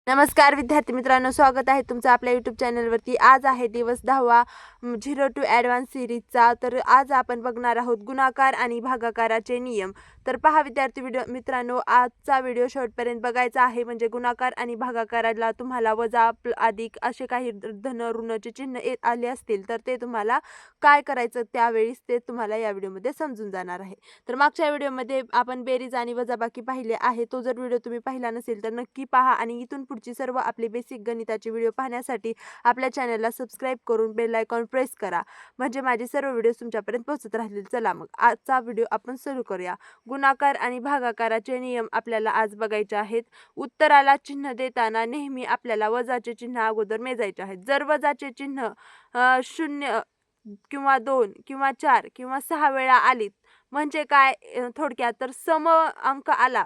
नमस्कार विद्यार्थी मित्रांनो, स्वागत आहे तुमचं आपल्या यूट्यूब चॅनलवरती। आज आहे दिवस 10वा 0 टू ॲडव्हान्स सिरीजचा। तर आज आपण बघणार आहोत गुणाकार आणि भागाकाराचे नियम। तर पहा विद्यार्थी मित्रांनो, आजचा व्हिडिओ शेवटपर्यंत बघायचा आहे, म्हणजे गुणाकार आणि भागाकाराला तुम्हाला वजा अधिक असे काही धन ऋणचे चिन्ह आले असतील तर ते तुम्हाला काय करायचं त्यावेळेस ते तुम्हाला या व्हिडिओमध्ये समजून जाणार आहे। तर मागच्या व्हिडिओमध्ये आपण बेरीज आणि वजाबाकी पाहिले आहे। तो जर व्हिडिओ तुम्ही पाहिला नसेल तर नक्की पहा आणि इथून पुढची सर्व आपले बेसिक गणिताचे व्हिडिओ पाहण्यासाठी आपल्या चॅनलला सबस्क्राइब करून बेल आयकॉन प्रेस करा, म्हणजे माझे सर्व व्हिडिओ तुमच्यापर्यंत पोहोचत राहतील। चला मग आजचा व्हिडिओ आपण सुरू करूया। गुणाकार आणि भागाकाराचे नियम आपल्याला आज बघायचे आहेत। उत्तराला चिन्ह देताना नेहमी आपल्याला वजाचे चिन्ह अगोदर मेजायचे आहेत। जर वजाचे चिन्ह 0 किंवा 2 किंवा 4 किंवा 6 वेळा आलीत म्हणजे काय, थोडक्यात तर सम अंक आला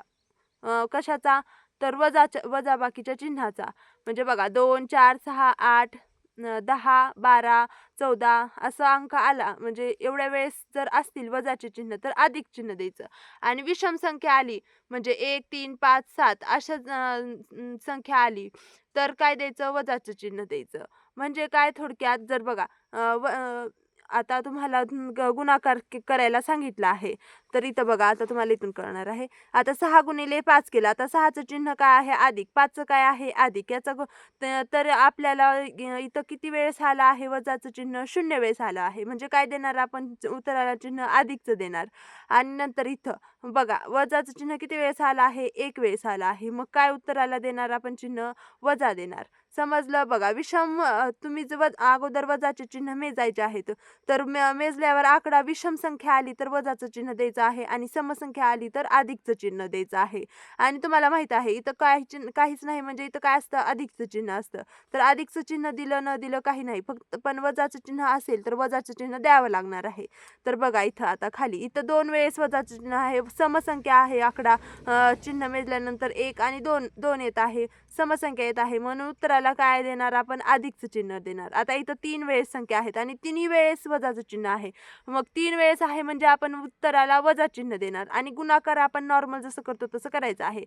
कशाचा, तर वजाबाकीच्या चिन्हाचा। म्हणजे बघा 2 4 6 8 10 12 14 असा अंक आला, म्हणजे एवढ्या वेळेस जर असतील वजाचे चिन्ह तर अधिक चिन्ह द्यायचं। आणि विषम संख्या आली म्हणजे 1 3 5 7 अशा संख्या आली तर काय द्यायचं, वजाचं चिन्ह द्यायचं। म्हणजे काय, थोडक्यात जर बघा आता तुम्हाला गुणाकार करायला सांगितलं आहे, तर इथं बघा आता तुम्हाला इथून कळणार आहे। आता 6 गुणिले 5 केला, आता 6चं चिन्ह काय आहे, अधिक, 5चं काय आहे, अधिक। याचा तर आपल्याला इथं किती वेळेस आला आहे वजाचं चिन्ह, 0 वेळेस आलं आहे। म्हणजे काय देणार आपण उत्तराला चिन्ह अधिकचं देणार। आणि नंतर इथं बघा वजाचं चिन्ह किती वेळेस आलं आहे, 1 वेळेस आलं आहे। मग काय उत्तराला देणार आपण चिन्ह, वजा देणार। समजलं बघा। विषम तुम्ही जर अगोदर वजाचे चिन्ह मेजायचे आहेत, तर मेजल्यावर आकडा विषम संख्या आली तर वजाचं चिन्ह द्यायचं आहे आणि समसंख्या आली तर अधिकचं चिन्ह द्यायचं आहे। आणि तुम्हाला माहित आहे इथं काहीच नाही, म्हणजे इथं काय असतं, अधिकचं चिन्ह असतं। तर अधिकचं चिन्ह दिलं न दिलं काही नाही, फक्त पण वजाचं चिन्ह असेल तर वजाचं चिन्ह द्यावं लागणार आहे। तर बघा इथं आता खाली इथं 2 वेळेस वजाचं चिन्ह आहे, समसंख्या आहे आकडा, चिन्ह मेजल्यानंतर 1 आणि 2 येत आहे, समसंख्या येत आहे, म्हणून उत्तराला काय देणार आपण, अधिकचं चिन्ह देणार। आता इथं 3 वेळेस संख्या आहेत आणि तिन्ही वेळेस वजाचं चिन्ह आहे, मग 3 वेळेस आहे म्हणजे आपण उत्तराला वजा चिन्ह देणार। आणि गुणाकार आपण नॉर्मल जसं करतो तसं करायचं आहे।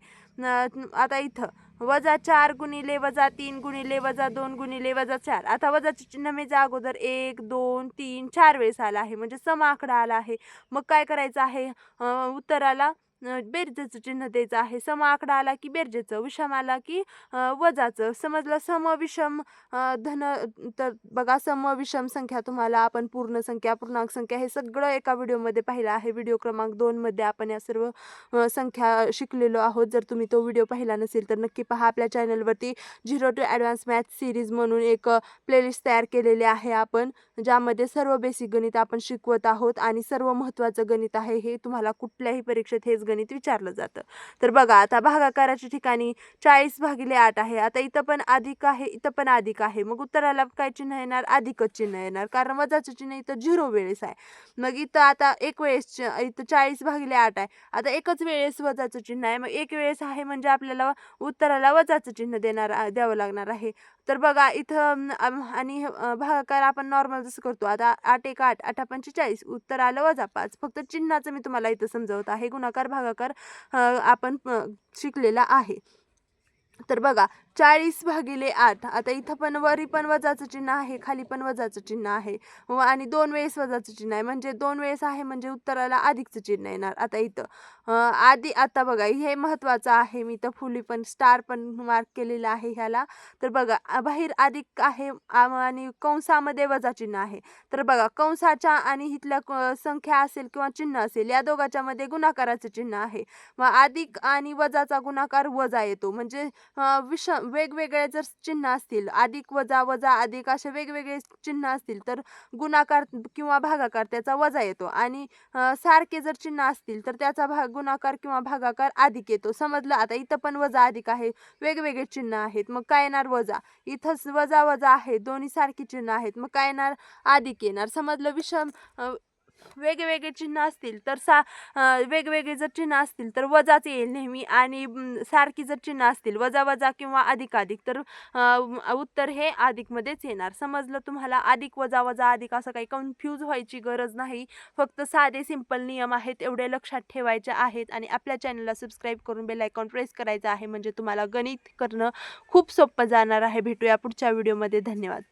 आता इथं -4 गुणिले -3 गुणिले -2 गुणिले -4, आता वजाचे चिन्ह मेजा अगोदर 1 2 3 4 वेळेस आला आहे, म्हणजे सम आकडा आला आहे। मग काय करायचं आहे, उत्तराला बेरजेचं चिन्ह द्यायचं आहे। सम आकडा आला की बेरजेचं, विषम आला की वजाचं। समजलं, सम विषम धन, तर बघा सम विषम संख्या तुम्हाला आपण पूर्ण संख्या, पूर्णांक संख्या हे सगळं एका व्हिडिओमध्ये पाहिलं आहे। व्हिडिओ क्रमांक 2 मध्ये आपण या सर्व संख्या शिकलेलो आहोत। जर तुम्ही तो व्हिडिओ पाहिला नसेल तर नक्की पहा। आपल्या चॅनलवरती 0 टू ॲडव्हान्स मॅथ सिरीज म्हणून एक प्लेलिस्ट तयार केलेली आहे आपण, ज्यामध्ये सर्व बेसिक गणित आपण शिकवत आहोत आणि सर्व महत्त्वाचं गणित आहे, हे तुम्हाला कुठल्याही परीक्षेत हेच गणित विचारलं जातं। तर बघा आता भागाकाराच्या ठिकाणी 40/8 आहे। आता इथं पण अधिक आहे, इथं पण अधिक आहे, मग उत्तराला काय चिन्ह येणार, अधिकच चिन्ह येणार, कारण वजाचं चिन्ह इथं 0 वेळेस आहे। मग इथं आता एक वेळेस इथं 40/8 आहे, आता एकच वेळेस वजाचं चिन्ह आहे, मग एक वेळेस आहे म्हणजे आपल्याला उत्तराला वजाचं चिन्ह द्यावं लागणार आहे। तर बघा इथं आणि भागाकार आपण नॉर्मल जसं करतो, आता 8 1 8 8 5 40, उत्तर आलं -5। फक्त चिन्हाचं मी तुम्हाला इथं समजवत आहे, गुणाकार भागाकार आपण शिकलेला आहे। तर बघा 40/8, आता इथं पण वरी पण वजाचं चिन्ह आहे, खाली पण वजाचं चिन्ह आहे, आणि 2 वेळेस वजाचं चिन्ह आहे, म्हणजे 2 वेळेस आहे म्हणजे उत्तराला अधिकचं चिन्ह येणार। आता इथं आता बघा हे महत्त्वाचं आहे, मी इथं फुली पण स्टार पण मार्क केलेला आहे ह्याला। तर बघा बाहेर अधिक आहे आणि कंसामध्ये वजा चिन्ह आहे। तर बघा कंसाच्या आणि इथल्या संख्या असेल किंवा चिन्ह असेल, या दोघांच्या मध्ये गुणाकाराचं चिन्ह आहे, मग अधिक आणि वजाचा गुणाकार वजा येतो। म्हणजे वेगवेगळे जर चिन्ह असतील, अधिक वजा वजा अधिक असे वेगवेगळे चिन्ह असतील तर गुणाकार किंवा भागाकार त्याचा वजा येतो, आणि सारखे जर चिन्ह असतील तर त्याचा गुणाकार किंवा भागाकार अधिक येतो। समजलं, आता इथं पण वजा अधिक आहे, वेगवेगळे चिन्ह आहेत, मग काय येणार, वजा। इथंच वजा वजा आहे, दोन्ही सारखी चिन्ह आहेत, मग काय येणार, अधिक येणार। समजलं, विषम वेगवेगळे चिन्ह असतील तर वेगवेगळे जर चिन्ह असतील तर वजाच येईल नेहमी, आणि सारखी जर चिन्ह असतील वजा वजा किंवा अधिक अधिक तर उत्तर हे अधिकमध्येच येणार. समजलं तुम्हाला? अधिक वजा वजा अधिक असं काही कन्फ्यूज व्हायची गरज नाही. फक्त साधे सिंपल नियम आहेत, एवढे लक्षात ठेवायचे आहेत. आणि आपल्या चॅनलला सबस्क्राईब करून बेल आयकॉन प्रेस करायचं आहे, म्हणजे तुम्हाला गणित करणं खूप सोपं जाणार आहे. भेटूया पुढच्या व्हिडिओमध्ये. धन्यवाद.